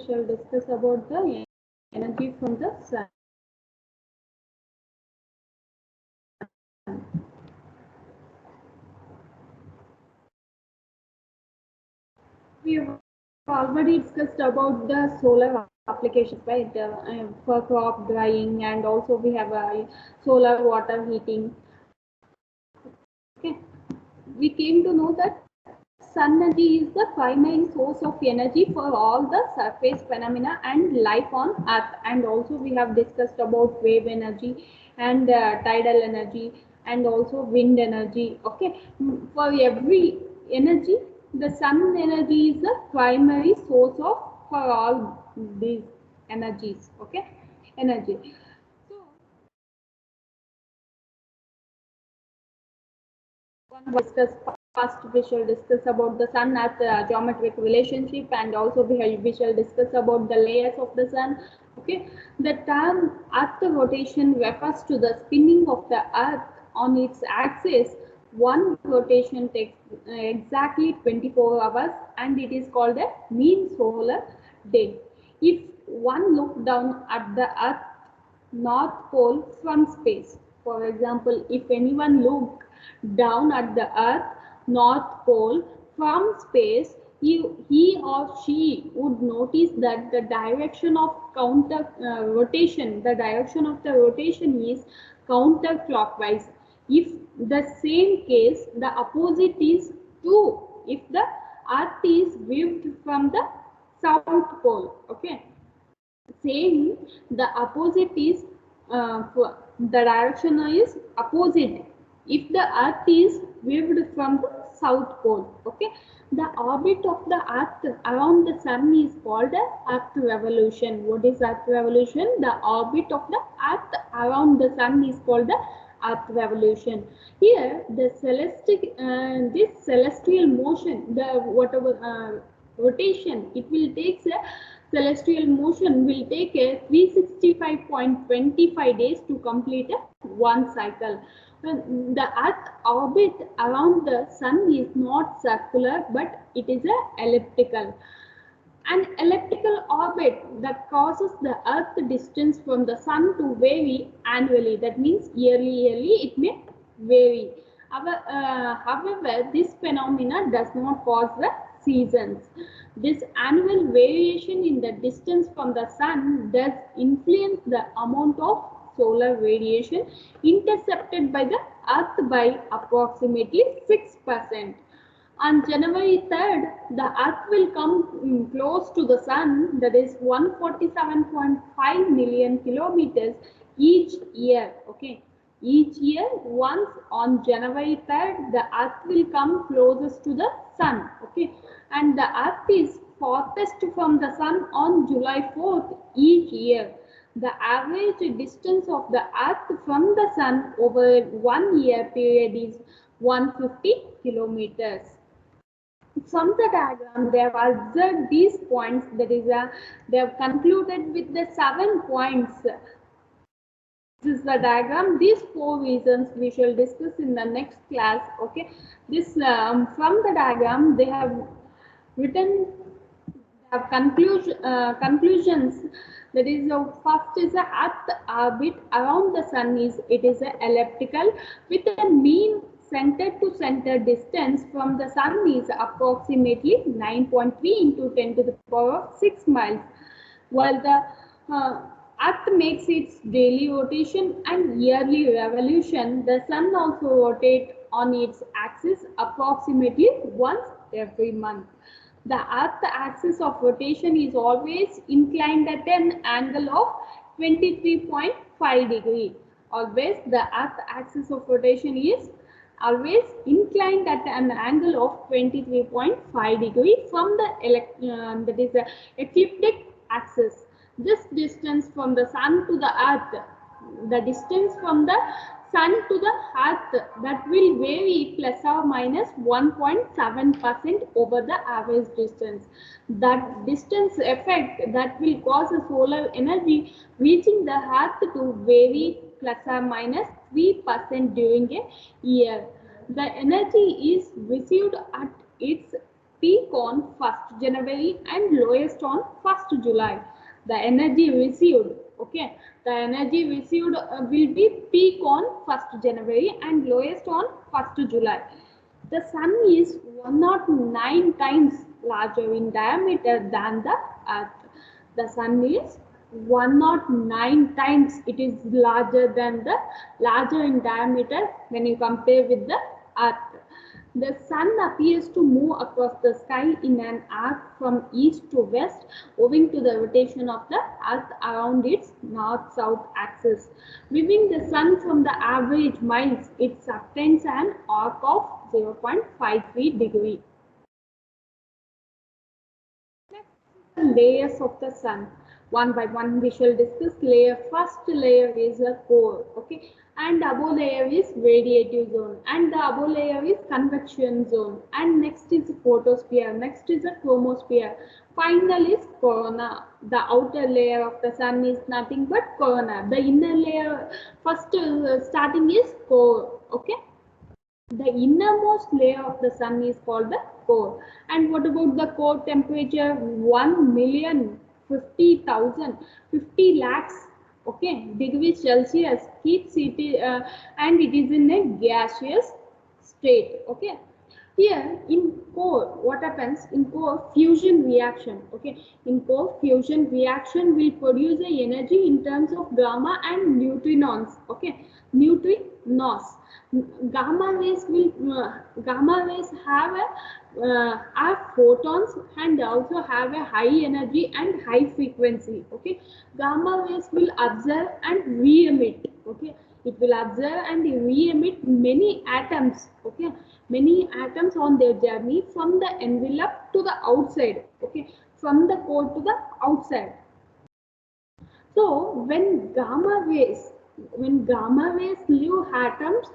we shall discuss about the energy from the sun. We have already discussed about the solar applications, right? For crop drying, and also we have solar water heating. Okay, we came to know that sun energy is the primary source of energy for all the surface phenomena and life on earth. And also we have discussed about wave energy and tidal energy and also wind energy. Okay, for every energy, the sun energy is the primary source of for all these energies. Okay, energy. Discuss first we shall discuss about the sun earth geometric relationship, and also we shall discuss about the layers of the sun. Okay, the term earth rotation refers to the spinning of the earth on its axis. One rotation takes exactly 24 hours, and it is called a mean solar day. If one look down at the earth north pole from space, for example, if anyone look down at the earth north pole from space, he or she would notice that the direction of the direction of the rotation is counterclockwise. If the same case, the opposite is true if the earth is viewed from the south pole. Okay, saying the opposite is the direction is opposite if the earth is viewed from the south pole. Okay, the orbit of the earth around the sun is called the earth revolution. What is earth revolution? The orbit of the earth around the sun is called the earth revolution. Here the this celestial motion, the whatever rotation, it will take a celestial motion will take a 365.25 days to complete a one cycle. When the earth orbit around the sun is not circular, but it is a elliptical. An elliptical orbit that causes the earth distance from the sun to vary annually. That means yearly it may vary. However, this phenomena does not cause the seasons. This annual variation in the distance from the sun does influence the amount of solar radiation intercepted by the earth by approximately 6%. On January 3rd, the earth will come close to the sun, that is 147.5 million kilometers each year. Okay, each year once on January 3rd, the earth will come closest to the sun. Okay, and the earth is farthest from the sun on July 4th each year. The average distance of the earth from the sun over 1 year period is 150 kilometers. From the diagram, they have observed these points. That is, they have concluded with the 7 points. This is the diagram. These 4 reasons we shall discuss in the next class. Okay, this from the diagram they have written conclusions. That is, first is the earth orbit around the sun is a elliptical with a mean center to center distance from the sun is approximately 9.3 into 10 to the power of 6 miles, while the earth makes its daily rotation and yearly revolution. The sun also rotates on its axis approximately once every month. The earth axis of rotation is always inclined at an angle of 23.5 degree. Always the earth axis of rotation is always inclined at an angle of 23.5 degree from the that is the ecliptic axis. This distance from the sun to the earth, the distance from the sun to the earth, that will vary plus or minus 1.7% over the average distance. That distance effect that will cause a solar energy reaching the earth to vary plus or minus 3% during a year. The energy is received at its peak on 1st January and lowest on 1st July. The energy received, okay, the energy received will be peak on 1st January and lowest on 1st July. The sun is 109 times larger in diameter than the earth. The sun is 109 times it is larger in diameter when you compare with the earth. The sun appears to move across the sky in an arc from east to west owing to the rotation of the earth around its north-south axis. Viewing the sun from the average miles, it subtends an arc of 0.53 degree. Layers of the sun. One by one we shall discuss layer. First layer is a core, okay, and above layer is radiative zone, and the above layer is convection zone, and next is photosphere, next is a chromosphere, final is corona. The outer layer of the sun is nothing but corona. The inner layer, first starting is core, okay. The innermost layer of the sun is called the core. And what about the core temperature? 1,050,000, 50 lakhs, okay, degrees Celsius keeps it, and it is in a gaseous state, okay. Here in core, what happens in core? Fusion reaction, okay. In core, fusion reaction will produce a energy in terms of gamma and neutrinos, okay. Neutrinos. Gamma rays have photons and also have a high energy and high frequency, okay. Gamma rays will observe and re-emit, okay. It will observe and re-emit many atoms, okay, many atoms on their journey from the envelope to the outside, okay, from the core to the outside. So when gamma rays leave atoms,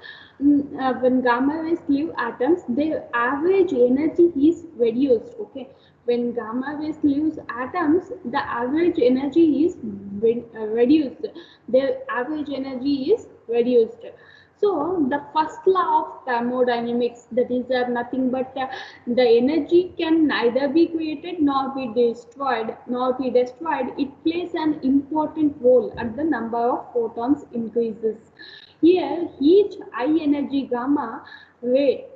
their average energy is reduced, okay. When gamma rays leaves atoms, the average energy is reduced. Their average energy is reduced. So the first law of thermodynamics, that is nothing but the energy can neither be created nor be destroyed. It plays an important role as the number of photons increases. Here, each high energy gamma ray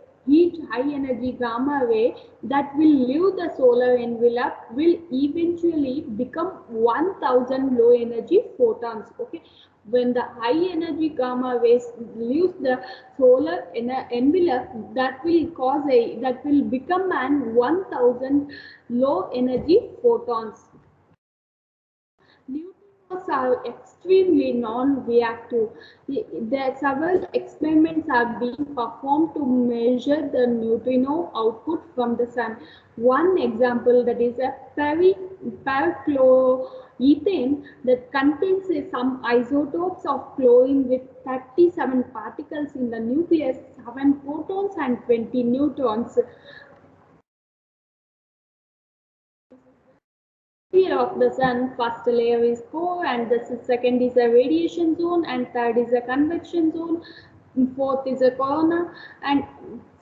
that will leave the solar envelope will eventually become 1000 low energy photons, okay. When the high energy gamma rays leaves the solar envelope, that will become an 1000 low energy photons. Neutrinos are extremely non-reactive. Several experiments are being performed to measure the neutrino output from the sun. One example, that is a perchloroethane that contains some isotopes of chlorine with 37 particles in the nucleus, 7 protons and 20 neutrons. Layer of the sun, first layer is core, and the second is a radiation zone, and third is a convection zone, fourth is a corona, and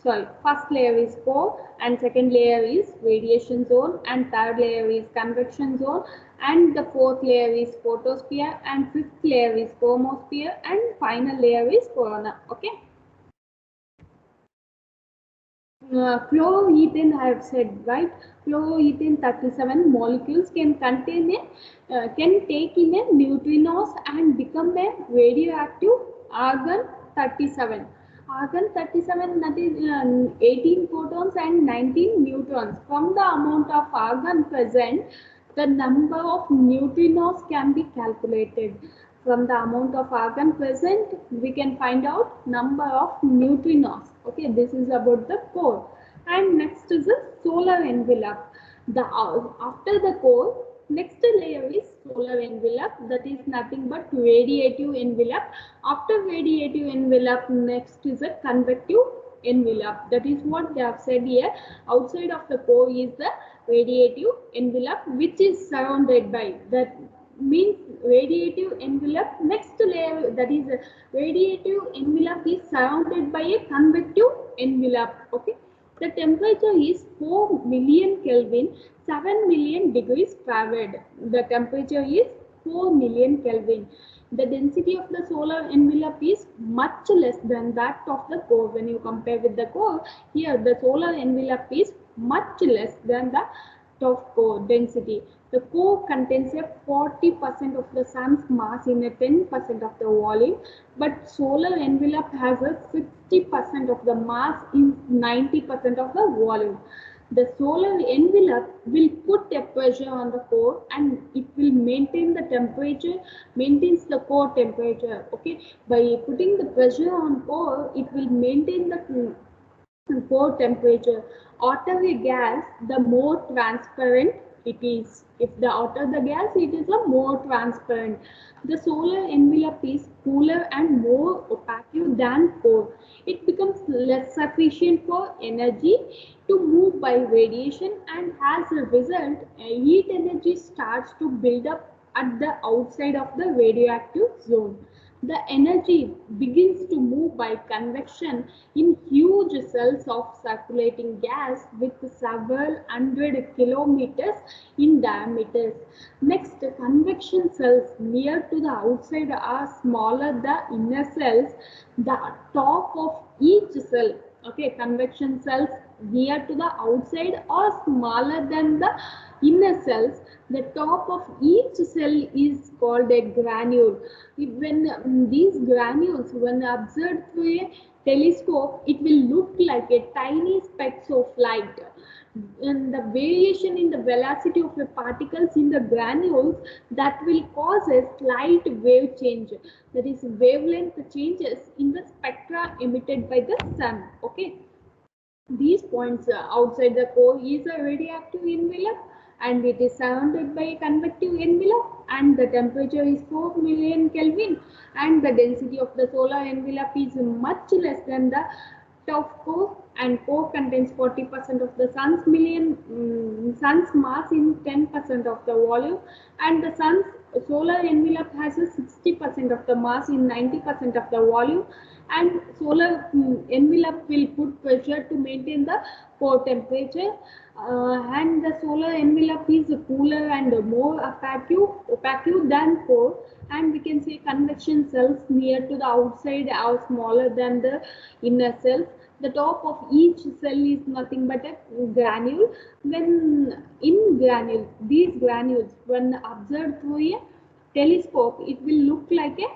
first layer is core, and second layer is radiation zone, and third layer is convection zone, and the fourth layer is photosphere, and fifth layer is chromosphere, and final layer is corona, okay. Chloroethane I have said, right? Chloroethane 37 molecules can contain can take in a neutrinos and become a radioactive argon 37. Argon 37, that is 18 protons and 19 neutrons. From the amount of argon present, the number of neutrinos can be calculated. From the amount of argon present, we can find out number of neutrinos. Okay, this is about the core. And next is the solar envelope. After the core, next layer is solar envelope, that is nothing but radiative envelope. After radiative envelope, next is a convective envelope. That is what they have said here. Outside of the core is the radiative envelope, which is surrounded by, that means radiative envelope. Next layer, that is radiative envelope, is surrounded by a convective envelope, okay. The temperature is 4 million Kelvin, 7 million degrees Fahrenheit. The temperature is 4 million Kelvin. The density of the solar envelope is much less than that of the core. When you compare with the core, here the solar envelope is much less than the top core density. The core contains a 40% of the sun's mass in a 10% of the volume, but solar envelope has a 60% of the mass in 90% of the volume. The solar envelope will put a pressure on the core and it will maintain the temperature, maintains the core temperature. Okay, by putting the pressure on core, it will maintain the core temperature. Hotter a gas, the more transparent it is. If the hotter the gas, it is a more transparent. The solar envelope is cooler and more opaque than core. It becomes less sufficient for energy to move by radiation, and as a result, heat energy starts to build up at the outside of the radioactive zone. The energy begins to move by convection in huge cells of circulating gas with several hundred kilometers in diameter. Next, convection cells near to the outside are smaller than the inner cells. The top of each cell, okay, convection cells near to the outside are smaller than the inner cells. The top of each cell is called a granule. When these granules, when observed through a telescope, it will look like a tiny specks of light. And the variation in the velocity of the particles in the granules, that will cause a slight wave change. That is, wavelength changes in the spectra emitted by the sun. Okay. These points outside the core is a radioactive envelope, and it is surrounded by a convective envelope, and the temperature is 4 million Kelvin, and the density of the solar envelope is much less than the top core, and core contains 40% of the sun's mass in 10% of the volume, and the sun's solar envelope has a 60% of the mass in 90% of the volume, and solar envelope will put pressure to maintain the core temperature, and the solar envelope is cooler and more opaque than core, and we can say convection cells near to the outside are smaller than the inner cells. The top of each cell is nothing but a granule. When in granules, these granules, when observed through a telescope, it will look like a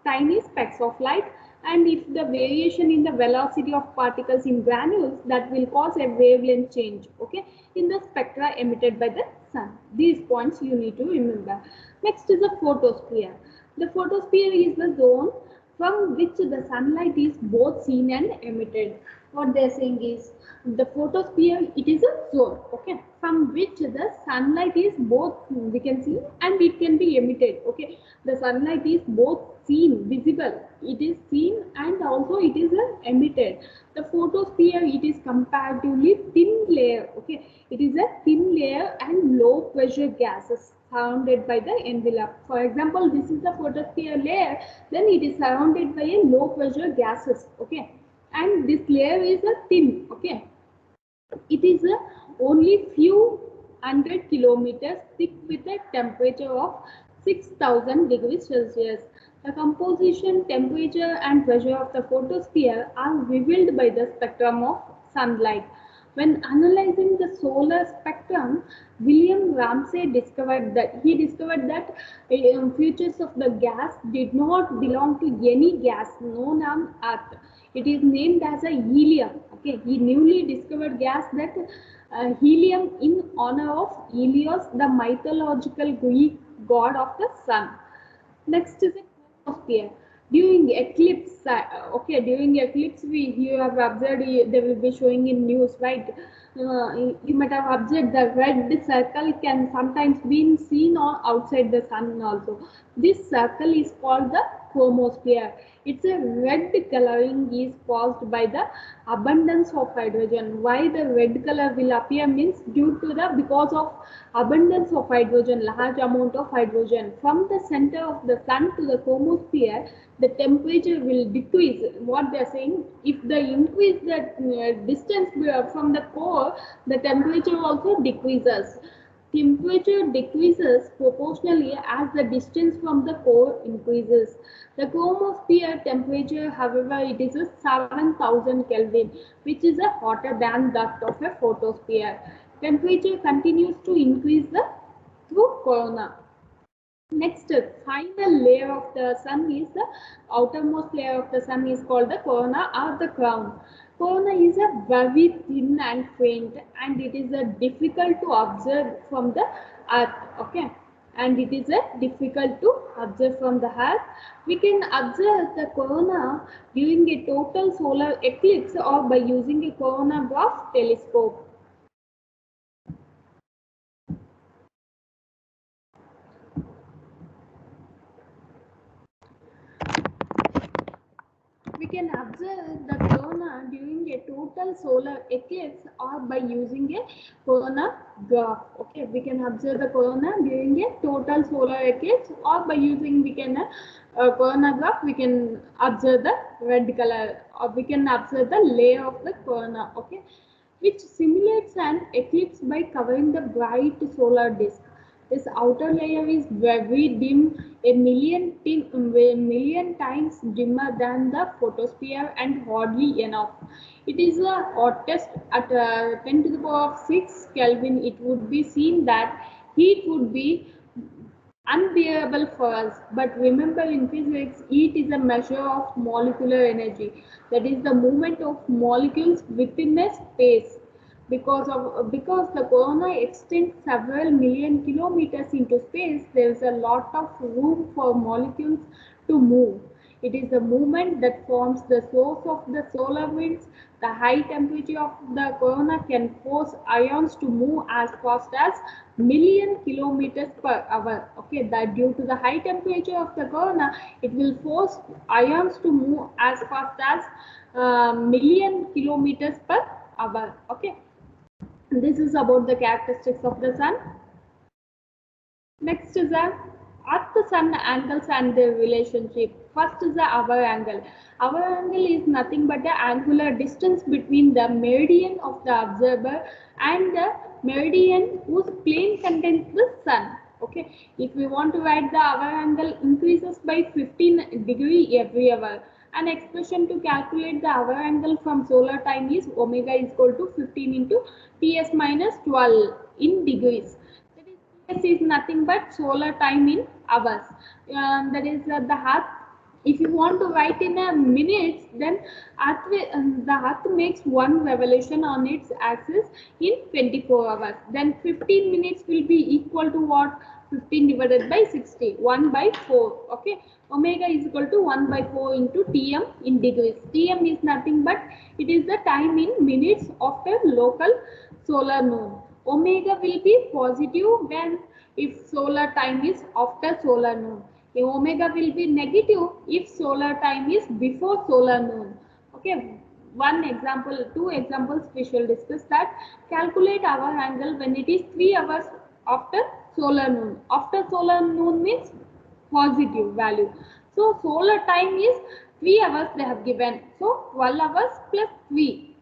tiny specks of light, and if the variation in the velocity of particles in granules, that will cause a wavelength change, okay, in the spectra emitted by the sun. These points you need to remember. Next is the photosphere. The photosphere is the zone from which the sunlight is both seen and emitted. What they are saying is, the photosphere, it is a zone, okay, from which the sunlight is both, we can see, and it can be emitted. Okay, the sunlight is both seen, visible, it is seen, and also it is emitted. The photosphere, it is comparatively thin layer. Okay, it is a thin layer and low pressure gases surrounded by the envelope. For example, this is the photosphere layer, then it is surrounded by a low pressure gases. Okay, and this layer is a thin. Okay, it is only few hundred kilometers thick with a temperature of 6000 degrees Celsius. The composition, temperature and pressure of the photosphere are revealed by the spectrum of sunlight. When analyzing the solar spectrum, William Ramsay discovered that features of the gas did not belong to any gas known on Earth. It is named as a helium. Okay, he newly discovered gas, that helium, in honor of Helios, the mythological Greek god of the sun. Next is a chromosphere. During eclipse, okay, during eclipse, you have observed, they will be showing in news, right? You might have observed the red circle can sometimes be seen on outside the sun also. This circle is called the chromosphere. It's a red coloring is caused by the abundance of hydrogen. Why the red color will appear means due to the because of abundance of hydrogen, large amount of hydrogen. From the center of the sun to the chromosphere, the temperature will decrease. What they are saying, if the increase the distance from the core, the temperature also decreases. Temperature decreases proportionally as the distance from the core increases. The chromosphere temperature, however, it is a 7000 Kelvin, which is a hotter than that of a photosphere. Temperature continues to increase through corona. Next, final layer of the sun is the outermost layer of the sun is called the corona or the crown. Corona is a very thin and faint, and it is difficult to observe from the earth. Okay, and it is difficult to observe from the earth. We can observe the corona during a total solar eclipse or by using a coronagraph telescope. We can observe the corona during a total solar eclipse or by using a coronagraph. Okay, we can observe the corona during a total solar eclipse or by using coronagraph. We can observe the red color, or we can observe the layer of the corona. Okay, which simulates an eclipse by covering the bright solar disk. This outer layer is very dim, a million times dimmer than the photosphere and hardly enough. It is the hottest at 10 to the power of 6 Kelvin. It would be seen that heat would be unbearable for us. But remember, in physics, heat is a measure of molecular energy. That is the movement of molecules within a space. Because the corona extends several million kilometers into space, there is a lot of room for molecules to move. It is the movement that forms the source of the solar winds. The high temperature of the corona can force ions to move as fast as million kilometers per hour. Okay, that due to the high temperature of the corona, it will force ions to move as fast as million kilometers per hour. Okay, this is about the characteristics of the sun. Next is the Earth-Sun angles and their relationship. First is the hour angle. Hour angle is nothing but the angular distance between the meridian of the observer and the meridian whose plane contains the sun. Okay, if we want to write the hour angle increases by 15 degree every hour. An expression to calculate the hour angle from solar time is omega is equal to 15 into Ts minus 12 in degrees. This is nothing but solar time in hours. That is the Earth. If you want to write in a minutes, then the Earth makes one revolution on its axis in 24 hours. Then 15 minutes will be equal to what? 15 divided by 60, 1 by 4. Okay, omega is equal to 1 by 4 into Tm in degrees. Tm is nothing but it is the time in minutes of a local solar noon. Omega will be positive when if solar time is after solar noon. Omega will be negative if solar time is before solar noon. Okay, one example, two examples we shall discuss that. Calculate hour angle when it is 3 hours after solar noon. After solar noon means positive value. So solar time is 3 hours they have given. So 12 hours plus 3.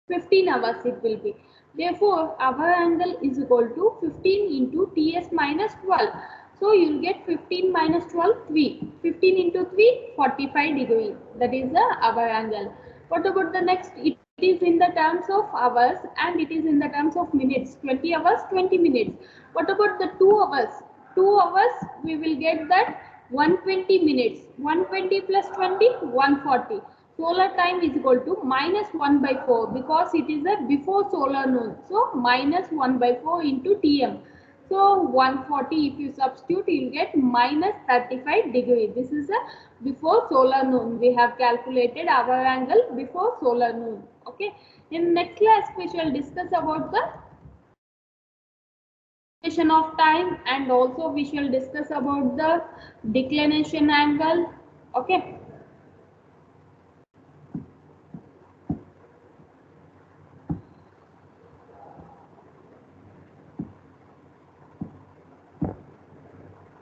15 hours it will be. Therefore, hour angle is equal to 15 into Ts minus 12. So, you will get 15 minus 12, 3. 15 into 3, 45 degrees. That is the hour angle. What about the next? It is in the terms of hours and it is in the terms of minutes. 20 hours, 20 minutes. What about the 2 hours? 2 hours, we will get that 120 minutes. 120 plus 20, 140. Solar time is equal to minus 1 by 4 because it is a before solar noon. So minus 1 by 4 into Tm. So 140 if you substitute you will get minus 35 degree. This is a before solar noon. We have calculated our angle before solar noon. Okay. In next class we shall discuss about the of time, and also we shall discuss about the declination angle. Okay.